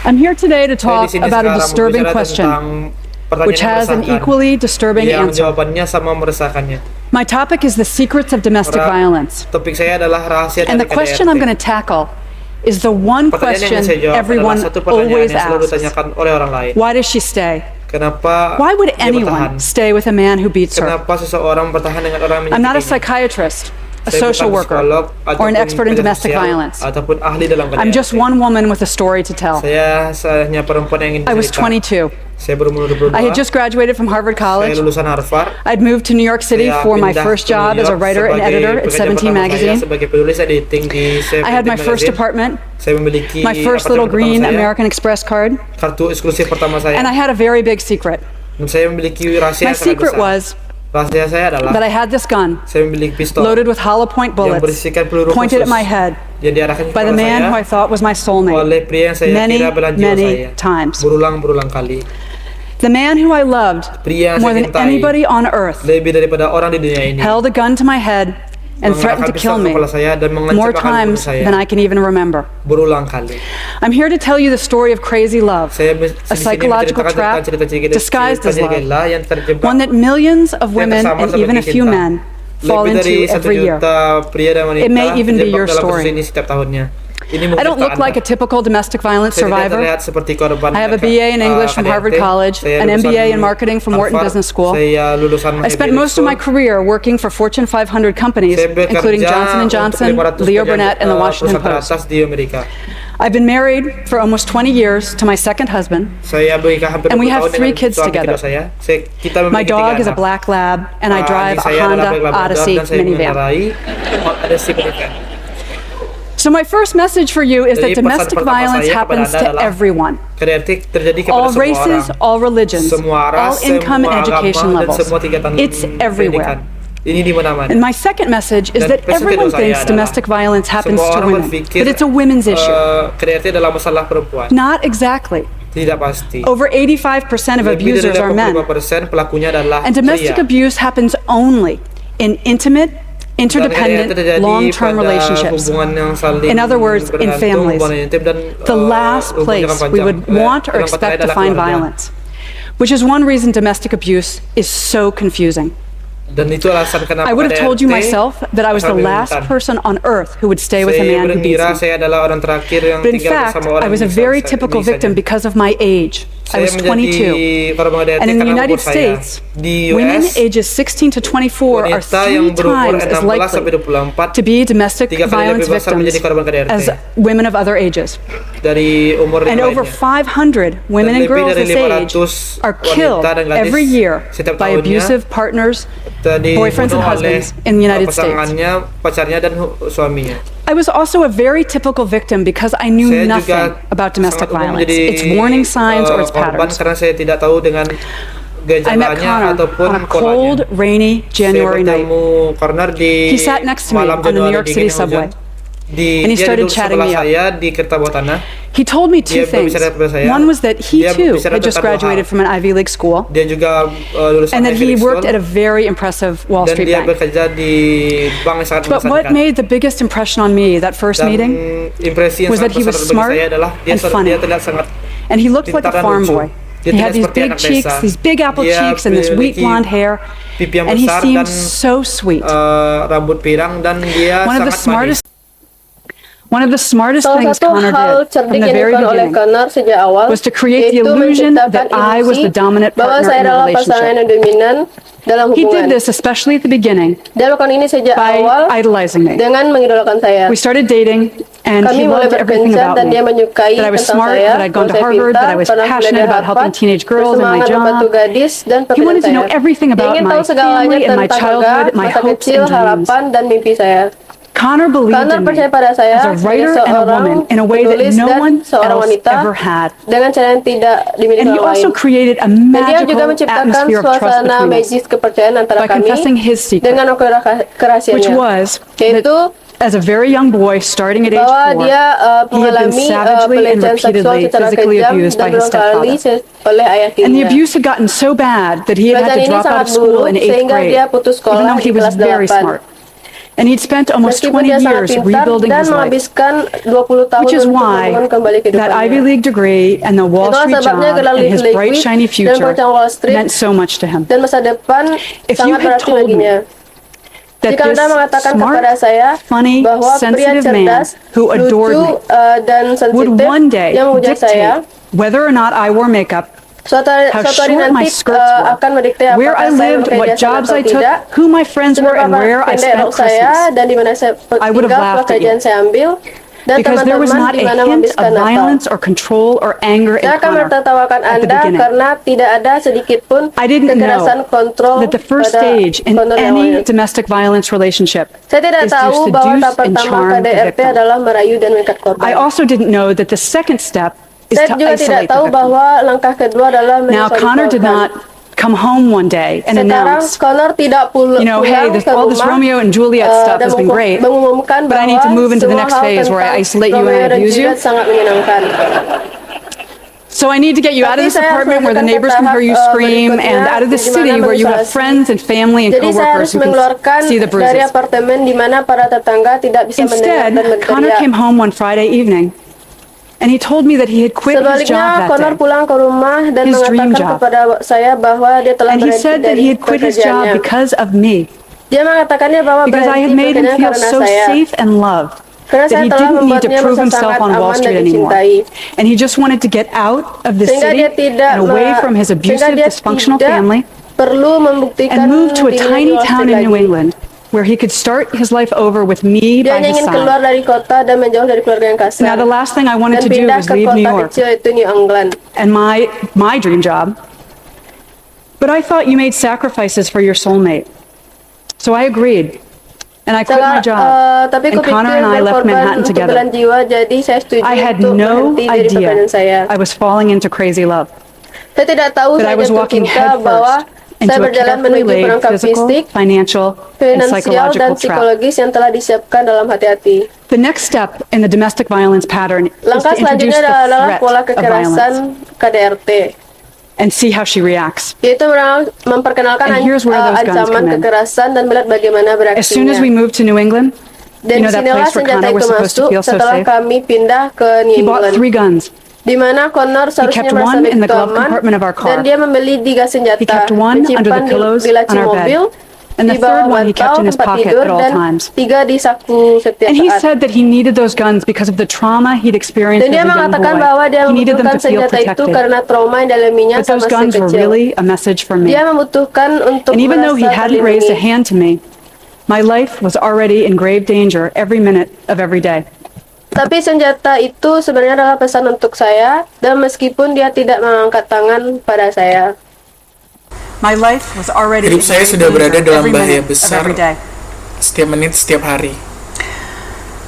I'm here today to Saya di talk sini about a sekarang disturbing berbicara question, tentang pertanyaan which yang has an meresahkan, equally disturbing yang answer. jawabannya sama meresahkannya. My topic is the secrets of domestic violence. Topik saya adalah rahasia And the dari question I'm KDRT. going to tackle is the one Pertanyaan question yang saya jawab everyone adalah satu pertanyaan always yang selalu asks. ditanyakan oleh orang lain. Why does she stay? Kenapa Why would dia anyone bertahan? stay with a man who beats her? Kenapa seseorang bertahan dengan orang yang I'm not a menyakitinya? psychiatrist, a Saya social bukan worker, psikolog or an ataupun expert in pengajar domestic sosial violence. ataupun ahli dalam I'm just KDRT. one woman with a story to tell. Saya hanya perempuan yang ingin I was bercerita. 22. Saya berumur 22. I had just graduated from Harvard Saya College. lulusan Harvard. I'd moved to New York City Saya for my pindah first ke New job as a York writer and sebagai editor at pekerjaan 17 pertama saya Magazine. sebagai penulis editing di I had 17 my first Magazine. apartment, Saya memiliki my first apartemen little pertama green saya, American Express card, kartu eksklusif pertama saya, and I had a very big secret. dan saya memiliki rahasia My yang sangat secret besar. was Rahasia saya adalah that I had this gun saya memiliki pistol loaded with hollow point yang bullets berisikan peluru pointed khusus at my head yang diarahkan by the kepada man who I saya thought was my oleh soulmate pria yang saya many, kira belahan jiwa many saya times. berulang-berulang kali. The man who I loved Pria yang more saya than cintai anybody on earth lebih daripada orang di dunia ini held a gun to my head and threatened to mengarahkan kill pistol ke me kepala saya dan mengancam more akan membunuh times saya than I can even remember. berulang kali. I'm here to tell you the story of crazy love, Saya di a sini psychological menceritakan trap tentang cerita-cerita disguised as love, gila yang terjebak one that millions of yang women tersamar and even a sebagai few cinta. men fall Lebih dari into 1 every year. juta pria dan wanita It may even be terjebak your dalam kasus story. ini setiap tahunnya. Ini I don't look mungkin like a typical domestic violence saya tidak survivor. terlihat seperti korban I have a BA in English from KDRT. Harvard College, Saya an lulusan MBA in marketing from Wharton Harvard. Business School. Saya lulusan I spent Ivy League most of my School. career working for Fortune 500 companies, Saya bekerja including Johnson & untuk Johnson, 500 Leo Burnett, and the Washington perusahaan Post. teratas di Amerika. I've been married for almost 20 years to my second husband. Saya menikah hampir And we 20 have tahun 3 dengan kids suami together. kedua saya. Kita My memiliki dog 3 is a anak. black lab, and I drive a Anjing saya adalah Honda Black Labrador Odyssey dan saya minivan. mengendarai Odyssey minivan. So my first message for you is that Jadi pesan domestic pertama violence saya kepada happens Anda to adalah everyone. KDRT terjadi kepada All semua races, orang. all religions, Semua all ras, income and semua education agama, dan levels. semua tingkatan It's everywhere. pendidikan. Ini di mana-mana. And my second message is Dan that pesan everyone kedua saya thinks adalah, domestic violence happens semua to orang women, berpikir, but it's a women's issue. KDRT adalah masalah perempuan. Not exactly. Tidak pasti. Over 85% of Lebih dari abusers are men. 85% pelakunya adalah And domestic pria. abuse happens only in intimate, Dan interdependent, KDRT terjadi long-term pada relationships. hubungan yang saling In other words, in bergantung, families. hubungan intim dan, The last hubungan place jangka we panjang. would want or Yang expect to adalah find keluarga. violence, which is one reason domestic abuse is so confusing. Dan itu alasan kenapa I would have told you KDRT myself that I was the sangat last rentan. person on earth who would stay with a Saya man who beats mengira me. saya adalah orang terakhir yang But in tinggal fact, bersama orang I was a yang very bisa- typical bisanya. victim because of my age. I Saya was menjadi 22. korban KDRT And in the karena United umur saya. States, Di women US, ages 16 to 24 are wanita 3 yang berumur times as 16 sampai likely 24 to be domestic 3 kali violence lebih besar menjadi victims korban KDRT as women of other ages. dari umur And yang over lainnya. 500 women Dan and lebih girls dari this age 500 are wanita killed dan gadis every year setiap by tahunnya abusive partners, Tadi boyfriends and dibunuh oleh husbands in the United States. pasangannya, pacarnya dan suaminya. I was also a very typical victim because I knew Saya nothing juga about domestic sangat umum violence, menjadi, its warning signs or its korban patterns. karena saya tidak tahu dengan I met gejalanya Connor ataupun on a cold, polanya. rainy January Saya night. bertemu Connor di He sat next to me malam on the New Januari York dingin City hujan. subway. And he Dia started duduk chatting sebelah me up. saya di kereta bawah tanah. He told me two Dia things. berbicara kepada saya. One was that he Dia too berbicara had just tentang dua hal. graduated from an Ivy League school, Dia juga lulusan and that Ivy he League worked School, at a very impressive Wall dan Street dia bank. bekerja di bank yang sangat But what mengesankan. made the biggest impression on me that first Dan meeting impresi yang was that sangat he was besar bagi smart saya adalah and funny. dia terlihat sangat and he looked like a pintar dan farm lucu. boy. Dia He terlihat had these seperti big anak cheeks, desa. these big apple Dia cheeks, and this wheat memiliki blonde hair, pipi yang and he besar seemed dan so sweet. rambut pirang dan dia One of the sangat manis. One of the smartest Salah things satu Connor hal did cerdik from the yang very dilakukan oleh beginning Connor sejak awal was to create the yaitu illusion menciptakan that I was the ilusi dominant bahwa partner saya in the adalah pasangan relationship. yang dominan dalam He did hubungan. this especially at the beginning Dia melakukan ini sejak by awal idolizing me. dengan mengidolakan saya. We started dating, and he Kami mulai loved everything berkencan about dan dia me. menyukai That I was tentang smart, saya, that I'd gone to bahwa saya Harvard, that I pintar, was pernah kuliah passionate di about helping Harvard, teenage girls in my bersemangat membantu job. gadis dan He pekerjaan wanted to saya. know everything Dia about ingin my tahu segalanya family and my tentang childhood, keluarga, my masa hopes kecil, and dreams. harapan, dan mimpi saya. Connor believed Connor in me percaya pada saya as a writer sebagai and a seorang woman in a way that penulis no dan one seorang else wanita ever had. dengan cara yang tidak dimiliki And he orang also lain. created a Dan dia magical juga menciptakan atmosphere of trust suasana between us magis kepercayaan antara by kami confessing his secret, dengan mengakui which kerahasiaannya, was yaitu that as a very young boy starting at age 4, bahwa dia he had been mengalami savagely and pelecehan seksual repeatedly secara physically kejam abused dan by his berulang kali stepfather. oleh ayah And the tirinya. abuse had gotten so bad that he had had Pelecehan to ini drop out sangat of school buruk in 8th sehingga grade, dia putus even sekolah though di he was kelas very 8. smart. And he'd spent almost Meskipun 20 dia sangat years pintar rebuilding dan his life. menghabiskan 20 tahun Which is untuk why membangun kembali that Ivy kehidupannya. League degree and the Wall Itulah Street sebabnya job gelar and his League bright, shiny dan future perusahaan Wall Street meant so much to him. dan masa depan If you sangat had berarti told me baginya. that Jika this Anda mengatakan smart, kepada saya funny, bahwa pria sensitive man cerdas, who adored lucu, me dan would sensitif one day yang memuja saya, dictate whether or not I wore makeup, suatu how hari short my nanti skirts were, akan mendikte where I apakah saya lived, memakai what jasa jobs atau I took, tidak, who my friends were, and seberapa where I pendek spent rok saya Christmas. dan di mana saya I would have tinggal, laughed at pekerjaan you. saya ambil, dan Because there was teman-teman not di a mana hint menghabiskan of Natal. violence or control or anger in Saya akan Connor menertawakan at the Anda beginning. karena tidak ada sedikit pun I didn't kekerasan know kontrol that the first pada stage in Connor yang any awalnya. domestic violence relationship Saya tidak is to tahu bahwa seduce tahap and pertama charm the KDRT victim. adalah merayu dan mengikat I korban. also didn't know that the second step is Saya to juga tidak isolate the tahu victim. bahwa langkah kedua adalah Now, mengisolasi Connor did korban. not come home one day and Sekarang announce, Connor tidak pulang you know, hey, ke all this rumah Romeo and Juliet stuff dan has been great, mengumumkan but I bahwa need to move into the semua next hal phase where I tentang isolate you and Romeo I dan abuse you. Juliet sangat menyenangkan. So I need to get you out of Tapi this saya harus apartment where the melakukan neighbors can hear you tahap, scream berikutnya, and out of the di mana city where you have mengisolasi. friends and family and Jadi saya coworkers harus who can mengeluarkan see the dari bruises. apartemen di mana para tetangga tidak bisa mendengar Instead, dan Connor berteriak. came home one Friday evening and he told me that he had quit his Sebaliknya, job that Connor day. pulang ke rumah dan His dream mengatakan job. kepada saya bahwa dia telah And he berhenti said that dari he had quit his job pekerjaannya. because of me, Dia mengatakannya bahwa because I had berhenti made him pekerjaannya feel karena so saya. safe and loved Karena that saya he telah didn't need to membuatnya prove merasa himself sangat on Wall aman Street dan anymore. dicintai. And he just wanted to get out of the Sehingga city dia tidak and away from his sehingga abusive, dia dysfunctional tidak family perlu membuktikan and move to a dirinya di tiny Wall Street town in New lagi. England where he could start his life over with me Dia by his ingin keluar side. dari kota dan menjauh dari keluarga yang kasar. Now, the last thing I wanted Dan to do pindah was ke leave New kota York kecil itu New England. and my dream job. But I thought you made sacrifices for your soulmate. So I agreed. And I quit my job. Tapi And kupikir Connor and I left berkorban Manhattan untuk together. belahan jiwa, jadi saya setuju I had untuk no berhenti dari pekerjaan idea saya. I was falling into crazy love. Saya tidak tahu That I saya was jatuh walking cinta head bahwa first saya into a berjalan carefully menuju laid perangkap physical, fisik, financial, and finansial, dan psychological trap. psikologis yang telah disiapkan dalam hati-hati. The next step in the domestic violence pattern is Langkah to introduce selanjutnya the adalah threat pola of kekerasan violence KDRT, and see how she reacts. yaitu memperkenalkan And here's where those guns ancaman come in. kekerasan dan melihat bagaimana As soon as we bereaksinya. moved to New England, Dan you know that disinilah place where senjata Connor was itu supposed to masuk feel so setelah safe? kami pindah ke He New bought England, 3 guns. di mana Connor seharusnya kept merasa one in the begitu glove aman, compartment of our car. dan dia membeli 3 senjata, He kept one under disimpan the pillows di laci on our bed. mobil, And the di bawah third one he kept bantal in his tempat pocket tidur, at all dan times. 3 di saku setiap And he saat. said that he needed those guns because of the trauma he'd experienced Dan as dia a young mengatakan boy. bahwa dia He needed them membutuhkan to feel senjata itu protected. karena trauma yang dialaminya But those sama guns si were kecil. really a message for me. Dia membutuhkan untuk And even though he merasa hadn't raised a terlindungi. hand to me, my life was already in grave danger every minute of every day. Tapi senjata itu sebenarnya adalah pesan untuk saya, dan meskipun dia tidak mengangkat tangan pada saya. My life was already Hidup in saya grave sudah berada danger dalam every bahaya minute of besar every day. setiap menit, setiap hari.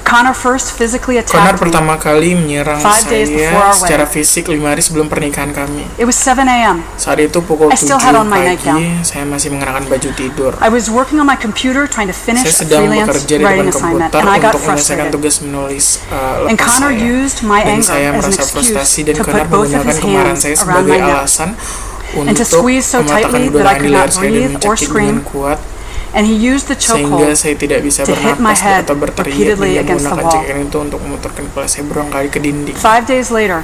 Connor first physically Connor attacked me. pertama kali menyerang 5 days before saya our secara wedding. fisik 5 hari sebelum pernikahan kami. It was 7 a.m. Saat itu pukul I still 7 had on my pagi, nightgown. saya masih mengenakan baju tidur. I was working on my computer trying to finish Saya a sedang freelance bekerja di writing depan assignment, komputer and I got untuk menyelesaikan frustrated. tugas menulis And lepas Connor saya. used my Dan anger saya as an merasa frustasi excuse dan to Connor put both of menggunakan his kemarahan hands saya around sebagai my neck alasan and to untuk squeeze so mematahkan tightly kedua that I tangan could di leher not saya dan breathe or mencekik dengan scream. kuat And he used the sehingga chokehold saya tidak bisa to hit my bernapas head atau berteriak, dan repeatedly dia against the menggunakan wall. cekikan itu untuk memutarkan kepala saya berulang kali ke dinding. 5 days later,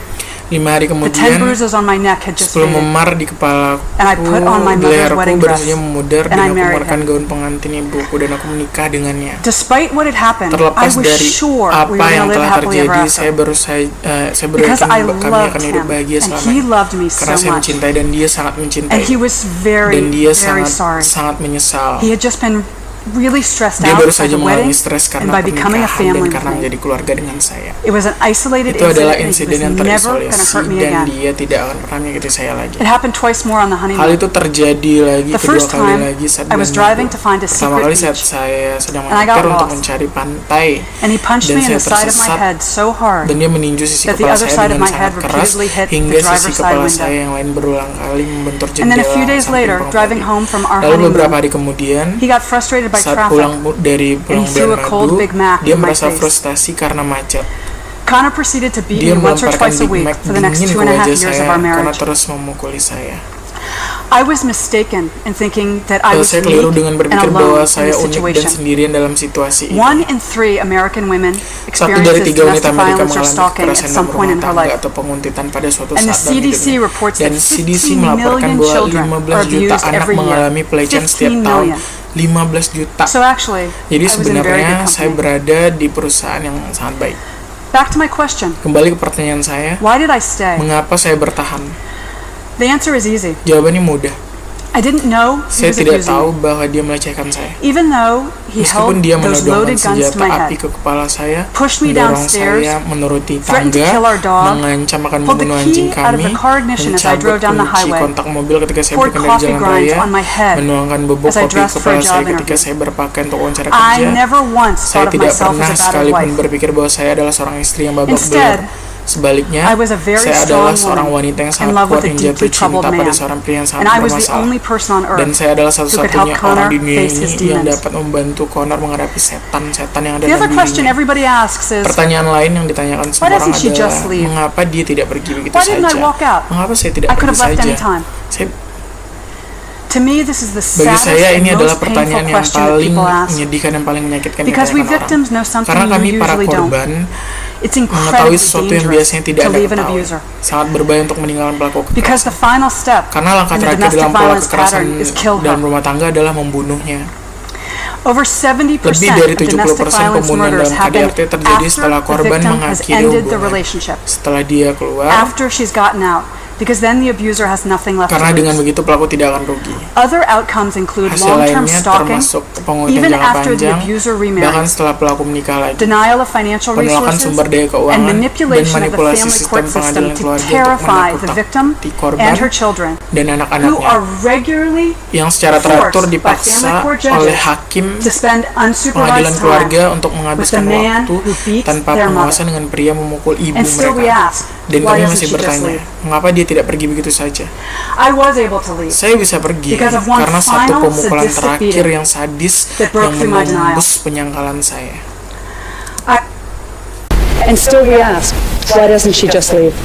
5 hari the 10 kemudian, bruises on my neck had just 10 faded, memar di kepalaku, and I put on my di mother's leherku wedding baru dress, saja memudar, and dan I aku married mengenakan him. gaun pengantin ibuku dan aku menikah dengannya. Despite what had happened, I Terlepas was dari sure we apa were yang going to live telah happily ever terjadi, after. saya Because I beryakin kami loved akan hidup him, bahagia and he selamanya. loved me Karena so saya much. mencintai dan dia sangat mencintai. And he was very, Dan dia very sangat sorry. menyesal. He had just been really stressed Dia out baru by saja the wedding mengalami stres and karena by becoming a pernikahan dan family karena with me. menjadi keluarga dengan saya. It was an isolated Itu adalah incident, and he insiden yang was never going to terisolasi hurt me dan again. dia tidak akan pernah menyakiti saya lagi. It happened twice more on the Hal honeymoon. itu terjadi lagi The kedua first kali time, lagi saat I was bulan driving madu. to find a Pertama secret kali saat beach, saya sedang and I got menyetir untuk lost. mencari pantai And he punched dan me in saya the side of my tersesat head so hard dan dia meninju sisi that the kepala other saya side of dengan my head sangat keras repeatedly hit hingga the sisi driver's side kepala window. saya yang lain berulang kali membentur And then a few jendela days samping later, driving pengemudi. home from our Lalu beberapa honeymoon, hari kemudian he got frustrated by saat traffic. pulang dari and he threw bulan a cold madu, Big Mac dia in my merasa face. frustasi karena macet. Connor proceeded to beat Dia me once or melemparkan twice a Big week Mac for the next dingin ke 2.5 wajah years saya of our karena marriage. terus memukuli saya. I was mistaken in thinking that I was Saya keliru unique dengan and berpikir alone bahwa in saya this unik dan situation. sendirian dalam situasi ini. 1 in 3 American women Satu dari experiences 3 wanita domestic Amerika violence or mengalami stalking at kekerasan some dalam point in rumah her tangga life. atau penguntitan pada suatu And the saat dalam CDC hidupnya. reports Dan that CDC 15 melaporkan million bahwa children 15 are juta abused anak every year. mengalami pelecehan setiap 15 tahun. million. 15 juta. So actually, Jadi I was in very sebenarnya good saya company. berada di perusahaan yang sangat baik. Back to my question. Kembali ke pertanyaan saya, Why did I stay? mengapa saya bertahan? The answer is easy. Jawabannya mudah. I didn't know he Saya was tidak abusing tahu me. bahwa dia melecehkan saya. Even though he Meskipun held dia those menodongkan loaded guns to senjata my api head, ke kepala saya, pushed me mendorong downstairs, saya menuruti threatened to tangga, kill our dog, mengancam akan pulled the membunuh key anjing out of kami, the car ignition as I mencabut drove down the kunci highway, kontak mobil ketika saya poured berkendara di coffee jalan grinds raya, on my head menuangkan bubuk as I kopi dressed ke for a kepala saya job ketika interview. saya berpakaian untuk wawancara I kerja. never once Saya thought of tidak myself pernah as a battered sekalipun wife. berpikir bahwa saya adalah seorang istri yang babak Instead, belur. Sebaliknya, I was a very saya adalah strong seorang woman wanita yang in sangat love kuat with a yang jatuh deeply troubled cinta pada man. seorang pria yang sangat And I was the bermasalah. only person on Dan earth saya adalah who could satu-satunya help orang Connor di dunia face his ini yang demons. dapat membantu Connor menghadapi setan-setan yang ada The other dalam question dirinya. everybody asks is, Pertanyaan lain yang ditanyakan semua orang doesn't she adalah, just leave? mengapa dia tidak pergi begitu Why didn't I saja? walk out? Mengapa saya tidak I could pergi have left saja? any time. Saya, To me, this is the bagi saddest saya and ini adalah most pertanyaan painful yang question that paling people ask. menyedihkan dan paling menyakitkan yang Because we ditanyakan victims orang. know something Karena kami you para usually don't. korban It's mengetahui incredibly sesuatu yang dangerous biasanya tidak to Anda leave an ketahui. abuser. Sangat berbahaya untuk meninggalkan pelaku Because kekerasan. the final step Karena langkah in the terakhir domestic dalam pola violence kekerasan pattern is kill dalam her. rumah tangga adalah membunuhnya. Over 70% Lebih dari of domestic 70% violence pembunuhan murders dalam happen KDRT terjadi after setelah the korban victim has mengakhiri ended the hubungan. relationship. Setelah dia keluar, After she's gotten out. Because then the abuser has nothing left to karena dengan lose. begitu pelaku tidak akan rugi. Other outcomes include Hasil long-term lainnya stalking, termasuk penguntitan even jangka after the panjang, abuser bahkan remarries, setelah pelaku menikah lagi. denial of financial Penolakan resources, sumber daya and keuangan, dan manipulation of the manipulasi family sistem court system pengadilan to keluarga untuk terrify the victim menakut-nakuti korban and her children, dan who anak-anaknya are regularly yang secara teratur forced by family dipaksa court judges oleh hakim to spend pengadilan unsupervised keluarga time untuk menghabiskan with the man waktu who beats tanpa their pengawasan dengan pria memukul ibu And still we mereka. ask, Dan why kami doesn't masih she just bertanya, leave? mengapa dia tidak pergi begitu saja? I was able to leave Saya bisa pergi Because of one karena satu final pemukulan sadistic terakhir beating yang sadis that broke yang through my denial. menembus penyangkalan saya. And still we ask, why doesn't she just leave?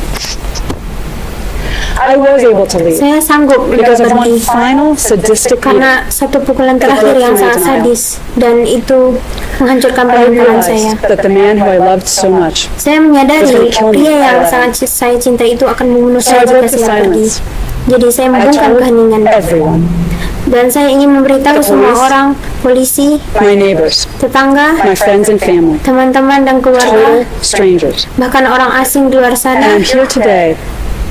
I was able to leave Saya sanggup because of one pergi final sadistic beating. karena satu pukulan terakhir yang sangat sadis dan itu menghancurkan I penampilan saya. realized that the man who I loved so much Saya menyadari pria yang sangat saya cintai itu akan membunuh So I saya jika broke the saya pergi. silence. Jadi saya I membungkam told keheningan everyone, dan saya ingin memberitahu The semua police. orang, polisi, my neighbors, tetangga, my friends and family, teman-teman dan total keluarga, strangers. bahkan orang asing di luar And sana. I'm here today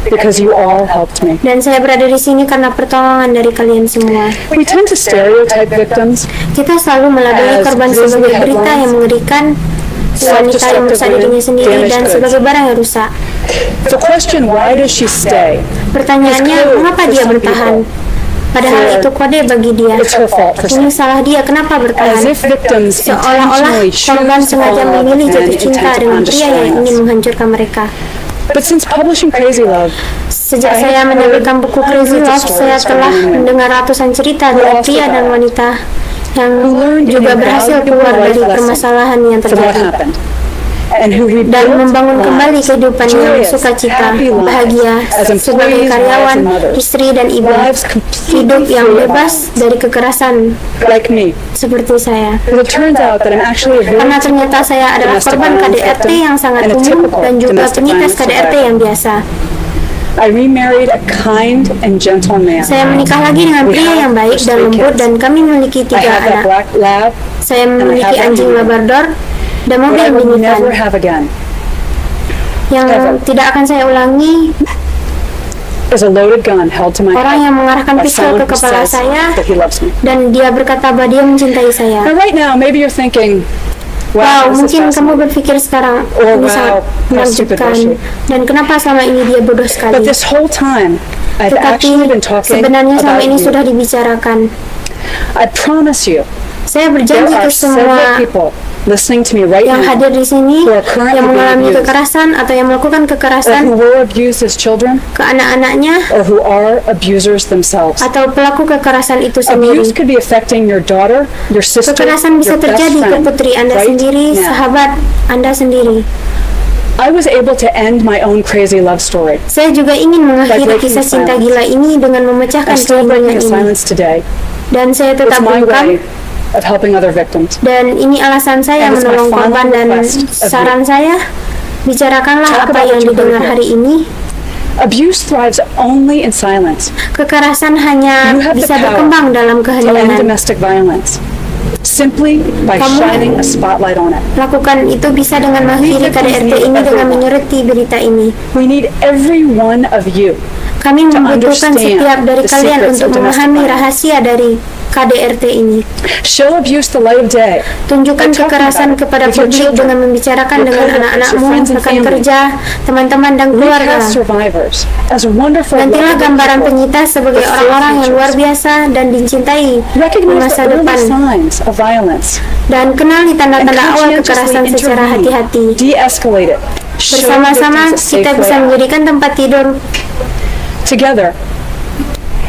because you all helped me. Dan saya berada di sini karena pertolongan dari kalian semua. We tend to stereotype victims, Kita selalu melabeli korban sebagai berita yang mengerikan, wanita yang merusak dirinya sendiri, dan sebagai barang yang rusak. the question, why does she stay? Pertanyaannya, mengapa dia bertahan? Padahal itu kode bagi dia. It's her fault for Ini staying. salah dia, kenapa As bertahan? if victims Seolah-olah intentionally korban choose to sengaja fall in love memilih with men jatuh cinta intent dengan on pria yang destroying ingin us. menghancurkan mereka. But since publishing Crazy Love, Sejak saya menerbitkan buku Crazy Love, saya telah mendengar ratusan cerita dari pria dan wanita yang juga berhasil keluar dari permasalahan yang from what terjadi happened, and who dan rebuilt membangun kembali lives, kehidupan yang joyous, sukacita, happy lives, bahagia as sebagai employees, karyawan, wives, and mothers, istri dan ibu, lives completely hidup yang free of bebas violence, dari kekerasan like me. seperti saya. But it turns out that I'm actually a very Karena ternyata saya adalah domestic korban violence KDRT victim yang sangat and a umum typical dan juga domestic penyintas violence KDRT survivor. yang biasa. I remarried a kind and gentle man. Saya menikah lagi dengan pria yang baik dan lembut dan kami memiliki I 3 have that anak. black lab Saya memiliki anjing Labrador dan that mobil I will minivan never have again. yang tidak akan saya ulangi. Is a loaded gun held to my Orang head yang mengarahkan by pistol someone ke who kepala says saya that he loves me. dan dia berkata bahwa dia mencintai saya. Now, right now, maybe you're thinking, Wow, this is mungkin kamu fascinating. berpikir sekarang Oh, ini wow, sangat how stupid was menakjubkan. she? Dan kenapa selama ini dia bodoh But sekali? this whole time, I've actually Tetapi been talking sebenarnya selama about ini you. sudah dibicarakan. I promise you, Saya there berjanji are ke several semua people listening to me right yang now hadir di sini who are currently yang mengalami being abused, kekerasan atau yang melakukan or who kekerasan were abused as children, ke anak-anaknya or who are abusers themselves. atau pelaku kekerasan itu sendiri. Abuse could be affecting your daughter, your sister, Kekerasan bisa your best terjadi ke friend, putri Anda right sendiri, now. sahabat Anda sendiri. I was able to end my own crazy love story. Saya juga ingin mengakhiri breaking kisah the cinta silence. gila ini dengan memecahkan I'm still breaking keheningan the ini. silence today. Dan saya It's tetap my bungkam. way of helping other victims. Dan ini alasan saya And it's my menolong final korban dan request of saran saya, bicarakanlah Talk apa about yang what you didengar heard. hari ini. Abuse thrives only in silence. Kekerasan hanya You have the bisa power berkembang dalam To end keheningan. domestic violence simply by Kamu- shining a spotlight on it. Lakukan itu bisa dengan mengakhiri KDRT ini dengan menyoroti berita ini. We need every one of you Kami To membutuhkan understand setiap dari the kalian secrets untuk of domestic memahami violence. rahasia dari KDRT ini. show abuse the light of day. Tunjukkan Talk kekerasan about it kepada with your publik children, dengan membicarakan your dengan coworkers, your anak-anakmu, friends and rekan family. kerja, teman-teman dan keluarga. Recast survivors as wonderful, Gantilah lovable gambaran people. penyintas sebagai with orang-orang yang futures. luar biasa dan dicintai di Recognize masa the early depan. signs of violence Dan kenali and tanda-tanda awal conscientiously kekerasan secara intervene, hati-hati. de-escalate it. Show Bersama-sama victims a safe kita way bisa out. menjadikan tempat tidur. Together,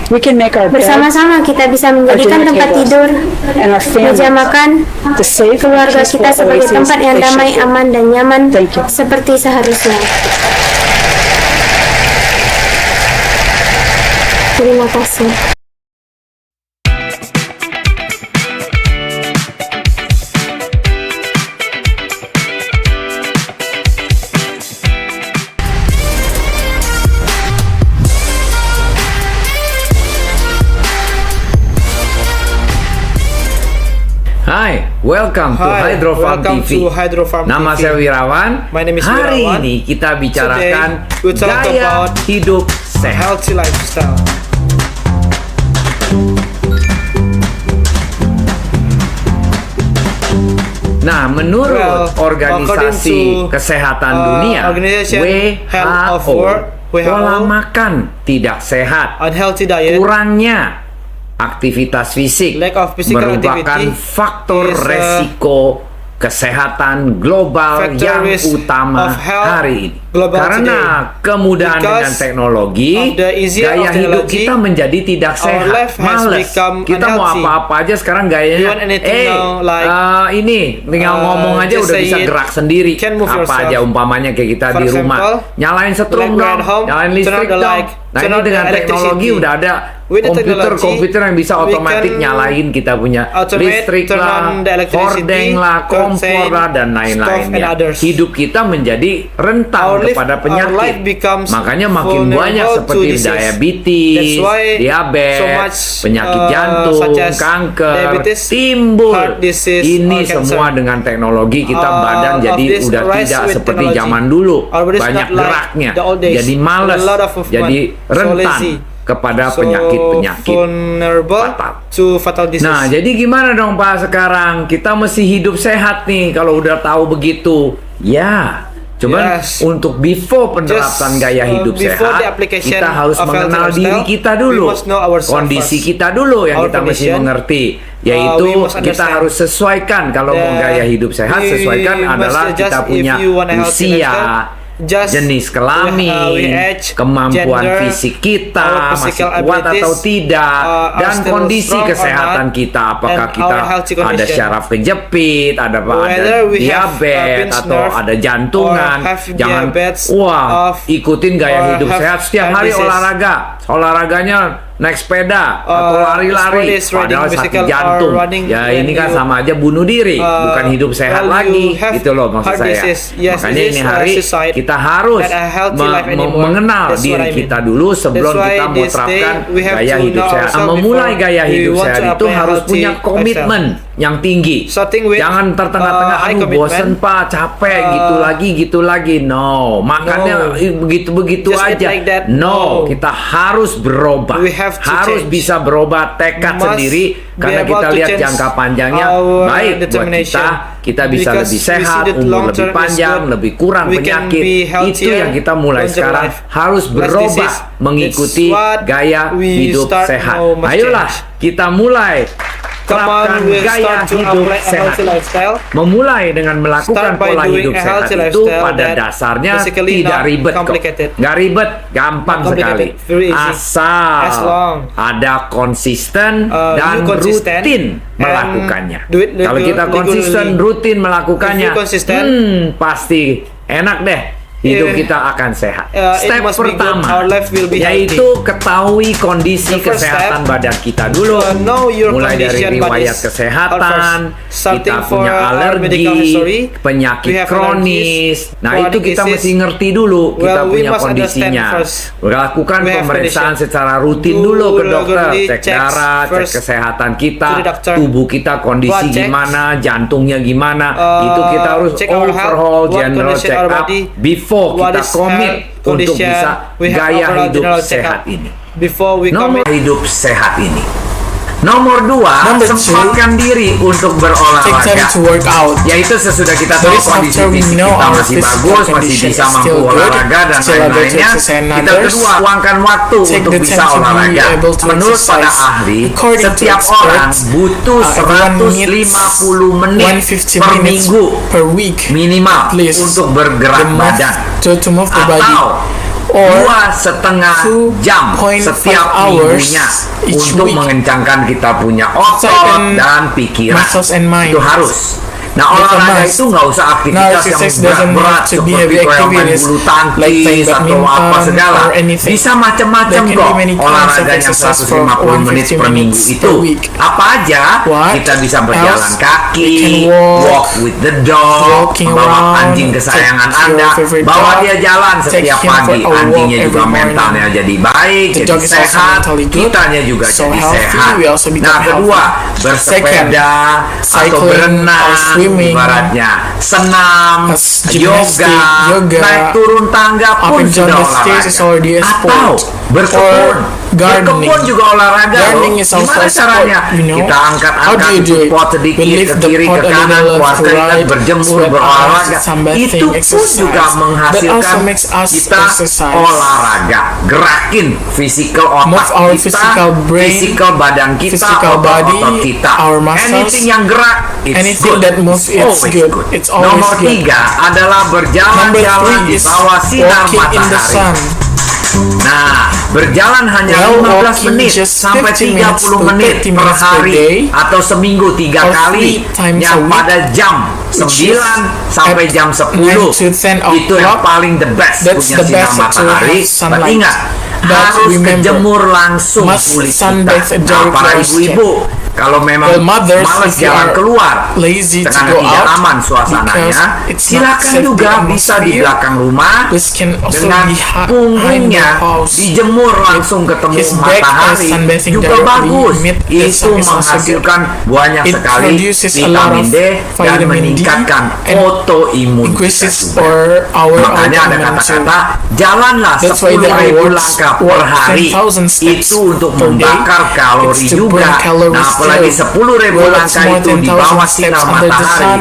we can make our beds Bersama-sama kita bisa menjadikan dinner tempat tables, tidur, and our families meja makan, the safe, keluarga peaceful kita sebagai oases tempat yang they damai, should be. aman, dan nyaman Thank you. seperti seharusnya. Terima kasih. Hai, welcome to Hi, Hydro Farm welcome TV. to Hydro Farm Nama TV. saya Wirawan. My name is Hari Wirawan. ini kita bicarakan Today, we talk gaya about hidup sehat. Healthy lifestyle. Nah, menurut Well, Organisasi according to, Kesehatan uh, Dunia Organization Health of WHO, World, pola WHO, makan tidak sehat, unhealthy diet, kurangnya aktivitas fisik Lack of physical merupakan activity faktor is a resiko kesehatan global factor yang risk utama of health hari ini. global Karena kemudahan Because dengan teknologi, of the easier gaya of hidup technology, kita menjadi tidak our sehat, life has males. become Kita mau unhealthy. apa-apa aja sekarang You gayanya, want anything now, like, ini tinggal ngomong aja just udah say bisa it, gerak sendiri. can move Apa yourself. aja umpamanya kayak kita For di rumah, example, nyalain setrum like we're dong, at home, nyalain turn listrik out the dong. light, Nah turn ini out the dengan teknologi electricity. udah ada With the komputer yang bisa technology, we otomatis can nyalain kita punya automate, listrik turn lah, on the electricity, hordeng lah, kompor curtain, lah, dan stove, and lain-lainnya. others. Hidup kita menjadi rentan kepada our life penyakit. becomes Makanya makin vulnerable banyak to seperti disease. diabetes, That's why diabetes, so much, penyakit jantung, such as kanker, diabetes, timbul. heart disease, Ini or cancer. semua dengan teknologi kita badan Of jadi this udah rise tidak with seperti technology. zaman dulu. Our body is Banyak not like geraknya, the old days. jadi males, A lot of movement, jadi so rentan lazy. kepada So penyakit-penyakit vulnerable fatal. to fatal disease. Nah, jadi gimana dong Pak sekarang? Kita mesti hidup sehat nih kalau udah tahu begitu. Ya, cuman Yes. untuk before penerapan Just, gaya hidup before sehat, the application kita harus of healthy mengenal lifestyle, diri kita we dulu. must know ourselves Kondisi first. kita dulu yang Our kita mesti condition, mengerti. Yaitu we must kita understand harus sesuaikan kalau mau that gaya hidup sehat, we sesuaikan must adalah adjust kita if punya you want a healthy usia, lifestyle. Just jenis kelamin, age, kemampuan gender, fisik kita our masih physical kuat atau abilities, tidak, are dan still kondisi strong or kesehatan not, kita, apakah and kita our healthy ada condition. syaraf kejepit, ada Whether we have, diabetes pinched atau nerve ada jantungan. or have Jangan diabetes wah of- ikutin gaya or hidup have sehat setiap heart hari disease. olahraganya naik sepeda atau lari-lari, sport is riding padahal sakit bicycle or jantung. running Ya when ini kan you, sama aja bunuh diri, bukan hidup sehat well, lagi, you have gitu loh maksud heart saya. disease. Yes, Makanya it is ini a hari suicide, kita harus not a healthy life anymore. mengenal That's diri what I mean. kita dulu sebelum That's why kita mau this terapkan day we have gaya to hidup know sehat. ourselves Memulai before gaya we hidup want sehat to itu apply harus healthy punya komitmen yang tinggi. Starting with, Jangan tengah-tengah high aduh bosen commitment. Pak, capek gitu lagi. No, makannya begitu-begitu Just eat aja. like that. No, No. kita harus berubah. We have to Harus change. bisa berubah tekad Must sendiri be karena able kita to lihat change jangka panjangnya our baik buat determination. kita bisa Because lebih we see sehat, that umur long lebih term is panjang, good. lebih kurang We can penyakit. be Itu healthier yang kita mulai longer sekarang life. harus Less berubah disease. mengikuti It's what gaya we hidup start sehat. now must Ayolah change. kita mulai Come terapkan on, we'll gaya start to hidup apply a sehat. healthy lifestyle. Memulai dengan melakukan Start by pola doing hidup a sehat healthy itu lifestyle pada that dasarnya basically tidak not ribet kok. complicated. Nggak ribet, gampang Not sekali. complicated, very easy. Asal As long ada konsisten dan you consistent rutin and melakukannya. do it Kalau kita regularly. konsisten rutin melakukannya, If you consistent, pasti enak deh. hidup kita akan sehat. it Step must be good, pertama our life will be yaitu ketahui kondisi The first kesehatan step, badan kita dulu. know your Mulai dari condition, riwayat bodies. kesehatan, Starting kita for punya our medical alergi, history, penyakit we have kronis. Nah, chronic itu kita disease. mesti ngerti dulu kita Well, we punya must understand kondisinya. first. Lakukan We have pemeriksaan condition. secara rutin Do dulu ke dokter, regularly cek checks darah, cek first kesehatan kita, to the doctor. tubuh kita kondisi Blood checks. gimana, jantungnya gimana. Itu kita harus check our health, overhaul what general condition check our up body, before what kita is komit health untuk condition, bisa we have gaya overall hidup general check sehat up. ini. Before we Nomor commit, hidup sehat ini. Nomor 2, Number two, sempatkan diri untuk Take time berolahraga. to work out. Yaitu sesudah kita tahu That is kondisi after we fisik know kita our masih physical bagus, masih condition bisa is mampu still good, olahraga dan still able to lain-lainnya. exercise and Kita others. kedua, luangkan waktu Take untuk the bisa time to be olahraga. able to Menurut para exercise. ahli, According to setiap experts, orang butuh everyone 150 menit 150 per minutes minggu per week minimal at least untuk bergerak to move- badan. to move the body. Atau Or 2,5 jam 2.5 setiap hours minggunya each untuk week. mengencangkan kita punya otot Second, dan pikiran. muscles and mind. Itu harus. Nah, That's a olahraga must. itu nggak usah Now, aktivitas exercise yang doesn't berat-berat have to be seperti heavy kayak main activities bulu like tangkis playing atau apa badminton segala. or anything. Bisa macam-macam There can kok be many kinds of olahraga yang exercise 150 for menit 150 per minggu minutes itu. per week. Apa aja? What Kita bisa berjalan else? kaki, We can walk with the dog, walking bawa around, anjing kesayangan take your Anda, favorite bawa dog, dia jalan take setiap him for pagi. a walk Anjingnya every juga morning. mentalnya jadi baik, The jadi dog is also sehat, mentally good, kitanya juga so jadi healthy, sehat. we also become Nah, kedua, healthy. bersepeda atau cycling berenang, or swimming, ibaratnya senam, gymnastic, yoga, naik turun tangga up pun and down sudah the stairs olahraga. is already a sport. Atau berkebun. Or gardening. Berkebun juga olahraga loh. Gardening is also Gimana a sport, caranya? you know. Kita How do angkat-angkat you do it? pot sedikit We ke lift the kiri pot ke a kanan, little keluar left to keringat, right, berjemur, sweat berolahraga. out, sunbathing, Itu pun exercise. juga That also menghasilkan makes us kita exercise. olahraga, gerakin fisikal otak Move our kita, physical brain, fisikal badan kita, physical body, otot kita. our muscles. Anything yang gerak, it's Anything good. that moves, it's always good. good. It's always Nomor good. 3 adalah Number berjalan-jalan 3 di is bawah sinar walking in the sun. matahari. Nah, berjalan hanya Well, 15 walking menit just sampai 15 30 menit 30 per minutes per hari day, atau seminggu 3 or kali 3 times a yang week, pada jam which is 9 sampai at jam 10. 9 to 10 Itu yang o'clock. paling the best That's punya the sinar best to matahari. have sunlight. But ingat, But harus remember, kejemur langsung must kulit sunbathe kita. Nah, directly para our skin. ibu-ibu kalau memang Well, mothers, malas if you jalan are keluar lazy to karena go tidak out aman suasananya, because it's not silakan safe juga the bisa di atmosphere, belakang rumah this can also dengan be behind the punggungnya house. dijemur langsung ketemu His back matahari is sunbathing juga directly bagus. mid the Itu sun is also menghasilkan banyak It sekali produces a lot vitamin of D dan vitamin D meningkatkan and autoimun kita increases juga. or our Makanya ada autoimmune too. kata-kata jalanlah That's why 10.000 the awards langkah per work hari 10,000 steps itu untuk per day. membakar kalori It's to burn juga. calories Nah, apalagi too. 10.000 Well, it's langkah more itu than di bawah 1,000 sinar steps under the matahari. sun.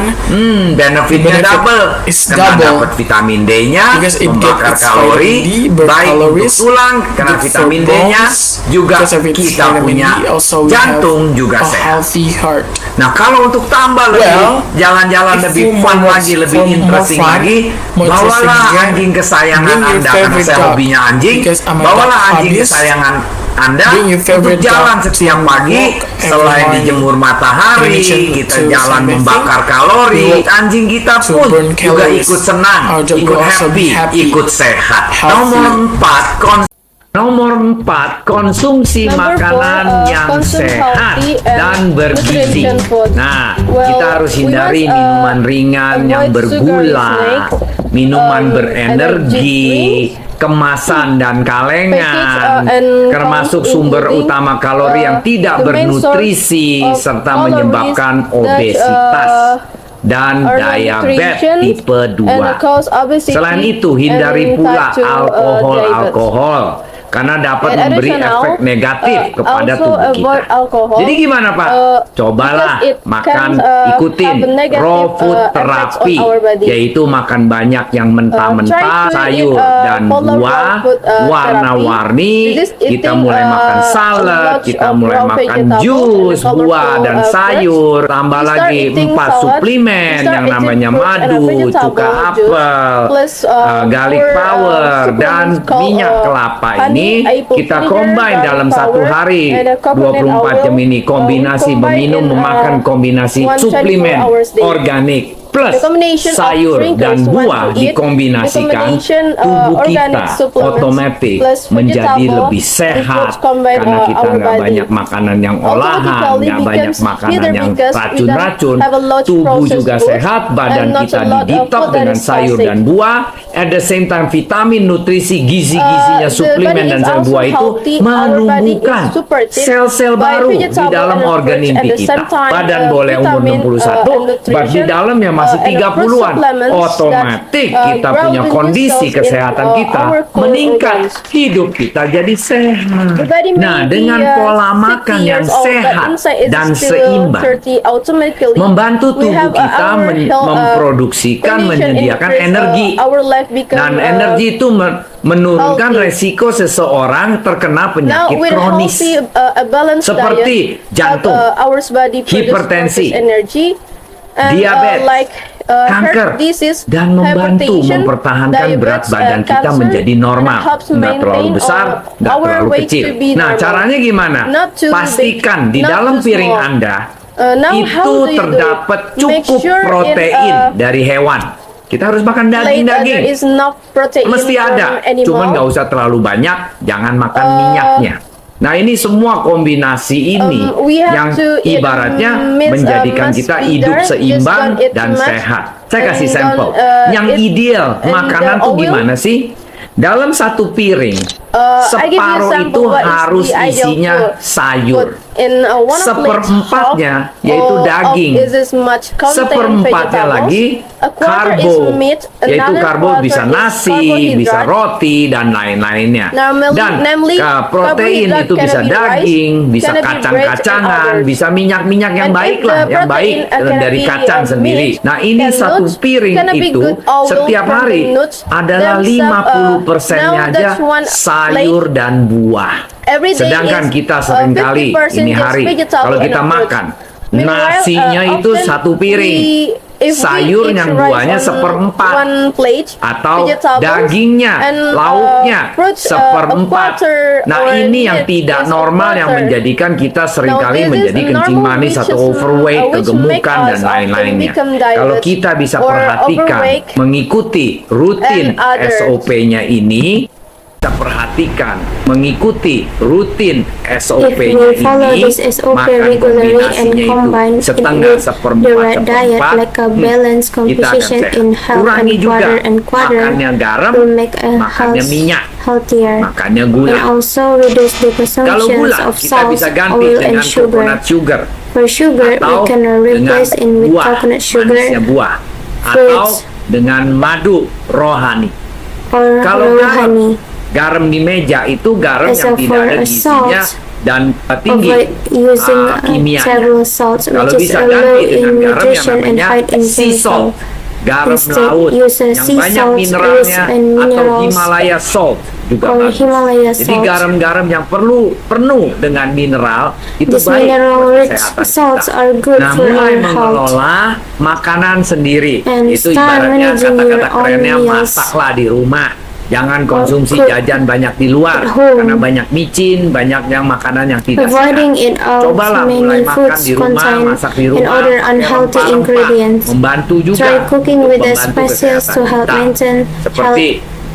Benefitnya The benefit double. is Karena double. dapat vitamin D-nya, Because it membakar gets kalori, vitamin D, burn baik calories, untuk tulang karena good for vitamin D-nya bones, juga because of its kita vitamin punya D, also we jantung have juga a sehat. healthy heart. Nah, kalau untuk tambah lebih Well, jalan-jalan if lebih you fun more- lagi, lebih for more interesting fun, lagi, more interesting bawalah again, anjing kesayangan bring your Anda karena favorite saya dog, hobinya anjing. because I'm a Bawalah dog anjing hobbyist. kesayangan Anda Bring your untuk favorite jalan dog setiap to pagi walk every selain morning. dijemur matahari, In addition kita to jalan sunbathing, membakar kalori. we walk Anjing kita to pun burn juga calories. ikut senang, Our dog ikut will also be happy, ikut sehat. healthy. Nomor 4, konsumsi Number makanan 4, yang consume sehat healthy and dan bergizi. nutrition food. Nah, Well, kita harus we hindari must, minuman ringan yang avoid sugary bergula, snacks, minuman energy berenergi, kemasan dan kalengan, Package, and termasuk comes sumber including, utama kalori yang tidak the main source bernutrisi of serta calories menyebabkan that, obesitas dan are diabetes nutrition tipe 2. and cause obesity Selain itu, hindari and pula type 2, diabetes. alkohol karena dapat And memberi additional, efek negatif kepada also tubuh avoid kita. alcohol, Jadi gimana Pak? Cobalah because it makan, can, ikutin have a negative, raw food effects on terapi, our body. yaitu makan banyak yang mentah-mentah, Try to sayur eat, dan follow buah, raw food, warna-warni. This Kita eating, mulai makan a salad, lot kita of mulai raw makan vegetables jus, and buah colorful, dan fruits. sayur, tambah We start lagi eating 4 salad, suplemen we start yang eating namanya fruits and madu, vegetable cuka juice, apel, plus, garlic four, power dan supplements called, minyak kelapa honey, ini apple kita vinegar, combine garlic dalam satu power, hari and a coconut 24 jam oil. ini kombinasi We combine meminum in, memakan kombinasi 124 suplemen hours daily. organik plus The combination of sayur drinkers dan want buah to eat, dikombinasikan, the combination, tubuh organic kita supplements otomatis plus menjadi vegetable lebih sehat fruits combine, karena kita our nggak body banyak makanan yang olahan, automatically nggak banyak becomes makanan healthier yang because we racun-racun, don't have a lot of tubuh processed juga foods sehat, badan and not kita a lot of didetox food that dengan is sayur toxic. dan buah. At the same time vitamin, nutrisi, gizi-gizinya, The suplemen body dan is sel also buah itu healthy. Our body is menumbuhkan supported sel-sel by baru di vegetable dalam and organ fruits. At inti the kita. same time, Badan boleh umur vitamin, 61, and but di nutrition, dalamnya masih and the fruit 30-an. supplements Otomatis that, kita grow punya in kondisi cells in, kesehatan kita our core meningkat, organs. hidup kita jadi sehat. The body may Nah, be, dengan pola 60 makan yang years old, but sehat inside it's dan still seimbang 30 automatically. membantu We tubuh have, kita our health, memproduksikan, condition menyediakan increase, energi. our life become, Dan energi itu menurunkan healthy. resiko seseorang terkena now penyakit with kronis. healthy, a balanced Seperti diet, jantung, our body produce hipertensi, energy, and, diabetes, like, kanker, heart disease, dan membantu hypertension, mempertahankan berat diabetes, badan kita cancer, menjadi normal, and helps nggak terlalu maintain, besar, nggak our terlalu weight kecil. to be Nah, normal. caranya gimana? Not too Pastikan big, di not dalam too piring small. Anda Now how itu do you do it? terdapat Make cukup sure protein dari hewan. Kita harus makan there daging-daging. is enough protein Mesti from ada, animal. cuman nggak usah terlalu banyak, jangan makan minyaknya. Nah, ini semua kombinasi ini we have yang to eat ibaratnya meat, menjadikan must kita be hidup there, seimbang just don't eat dan too much, sehat. Saya and kasih sampel. don't, Yang eat ideal in makanan the tuh oil. gimana sih? Dalam satu piring, I give you separuh sample itu what is harus the ideal isinya food. sayur. Food in one Seperempatnya plate, yaitu half daging. of is as much contain Seperempatnya vegetables, lagi a quarter karbo, is meat, yaitu another karbo quarter bisa is nasi, carbohydrate. bisa roti dan lain-lainnya. Namely, Protein carbohydrate itu can bisa be rice, daging, bisa can be bread, kacang-kacangan, and others. bisa minyak-minyak yang And baik if lah, the yang baik protein can dari be, kacang sendiri. meat, Nah, ini can satu nuts, piring can be itu good oil setiap from the hari nuts adalah themselves, 50%-nya now aja that's one sayur dan buah. Every day Sedangkan is, kita seringkali 50% ini just hari vegetable kalau and kita fruits. makan Meanwhile, nasinya itu often satu piring, if we sayur eat yang rice buahnya on seperempat, one plate, atau vegetables, dagingnya, and, lauknya fruits, a seperempat. quarter, Nah, or ini yang meat tidak is a normal yang quarter. menjadikan kita seringkali Now, this is menjadi kencing normal, manis which atau is, overweight, which make kegemukan dan us often lain-lainnya. become Kalau diabetes kita bisa or perhatikan, overweight mengikuti rutin and others. SOP-nya ini, kita perhatikan, mengikuti rutin If SOP-nya we follow ini, this SOP makan regularly and kombinasinya combine itu it setengah, with the seperempat, right diet seperempat, like a balanced kita akan composition sehat. in health Kurangi and juga quarter and quarter makannya garam, will make a makannya minyak, healthier. makannya And gula. also reduce the Kalau consumption gula, of kita salt, bisa ganti oil, dengan and sugar. coconut sugar. For sugar, we Atau can replace dengan it with buah, coconut manisnya sugar buah. Atau fruits, dengan madu rohani. or Kalau honey. garam di meja itu garam As yang of tidak for ada gizinya salt, dan tinggi Avoid using kimianya. several salts, Kalau which is bisa low ganti in dengan garam yang nutrition and namanya high in sea salt, chemical. garam Instead, laut use yang sea banyak salts, mineralnya, rich in atau minerals, Himalaya salt juga or bagus. Himalaya Jadi salt. garam-garam yang penuh dengan mineral itu These baik buat mineral-rich kesehatan salts kita. are good Nah, for mulai our health. mengelola makanan sendiri. And Itu start ibaratnya managing your kata-kata own kerennya meals. masaklah di rumah. Jangan konsumsi cook jajan banyak di luar at home. karena banyak micin, banyak yang makanan yang tidak Avoiding sehat. it out Cobalah mulai many makan foods di rumah, contain masak di and rumah, other pakai unhealthy rempah-rempah, ingredients. membantu juga Try cooking untuk with the membantu spices kesehatan to help kita. maintain Seperti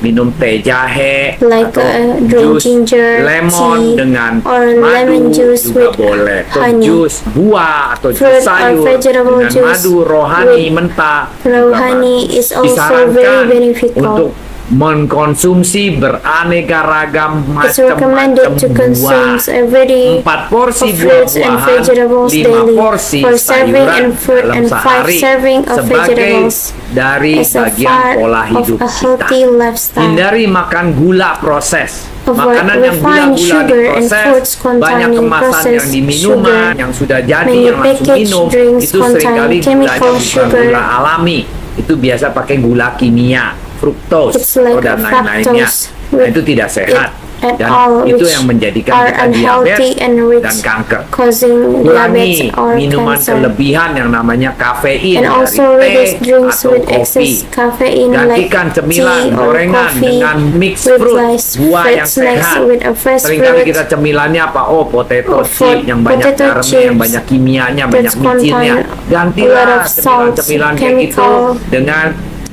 minum teh jahe Like, atau drink jus ginger lemon tea dengan or madu lemon juice juga with boleh. Atau honey. jus buah atau jus Fruit or sayur vegetable dengan juice madu rohani with mentah raw juga honey bagus. is also Disarankan very beneficial. untuk mengkonsumsi beraneka ragam It's recommended to consume buah. every day 4 porsi of fruits and buah-buahan, vegetables 5 daily, porsi 4 serving sayuran and fruit dalam and 5 sehari serving of sebagai vegetables dari as a bagian part pola of hidup a kita. healthy lifestyle. Hindari makan gula proses. Avoid Makanan yang refined gula-gula sugar and diproses, foods banyak containing kemasan yang processed di minuman, sugar. yang sudah jadi, Many yang langsung packaged minum, drinks itu seringkali contain gulanya chemical bukan sugar. gula alami. Itu biasa pakai gula kimia, fructose, It's like dan lain-lainnya. fructose Nah, itu tidak sehat. at Dan all itu which yang menjadikan are kita unhealthy diabetes and which dan kanker. causing diabetes Kurangi or minuman cancer. kelebihan yang namanya kafein And dari also teh reduce drinks atau with kopi. excess caffeine like Gantikan cemilan tea or gorengan coffee dengan mix with fruit, rice, buah fruit yang snacks sehat. with a fresh Seringkali fruit kita cemilannya apa? Oh, potato or chip yang banyak potato garamnya, yang chips banyak kimianya, that banyak micinnya. contain a lot Gantilah of salt, cemilan-cemilan kayak gitu chemical, dengan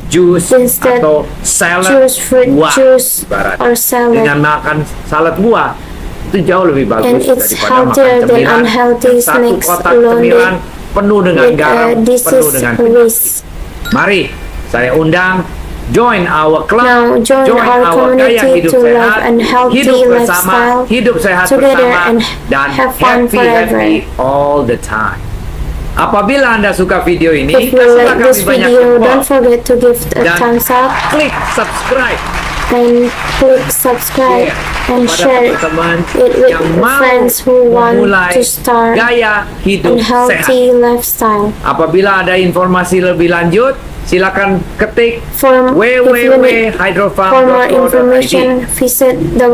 jus instead atau salad choose fruit buah. juice ibaratnya. or salad. Dengan makan salad buah itu jauh lebih bagus And it's daripada healthier makan than cemilan. unhealthy Satu snacks kotak loaded cemilan penuh dengan with garam, a penuh disease dengan risk. Mari saya undang join our club, Now join our gaya community hidup to live sehat, an healthy hidup bersama, lifestyle hidup sehat together bersama, and dan have fun forever. happy all the time. Apabila Anda suka video ini, If you kasihlah like kami this banyak video, support don't forget to give a dan thumbs up klik subscribe and click subscribe and kepada share teman-teman it with yang mau friends who want memulai to start gaya hidup an sehat. healthy lifestyle. Apabila ada informasi lebih lanjut, silakan ketik For more www.hydrofarm.co.id information, visit dan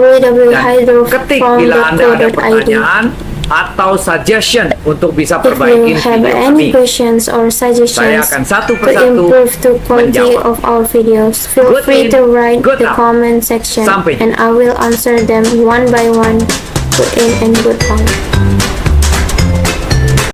ketik bila Anda ada www.hydrofarm.co.id. pertanyaan atau suggestion untuk bisa If you perbaiki have video any kami. questions or Saya suggestions akan satu to persatu improve the quality menjawab. of our videos, feel Good free in, to write good the out. comment section Sampai and I will answer them one by one. Good in and good out.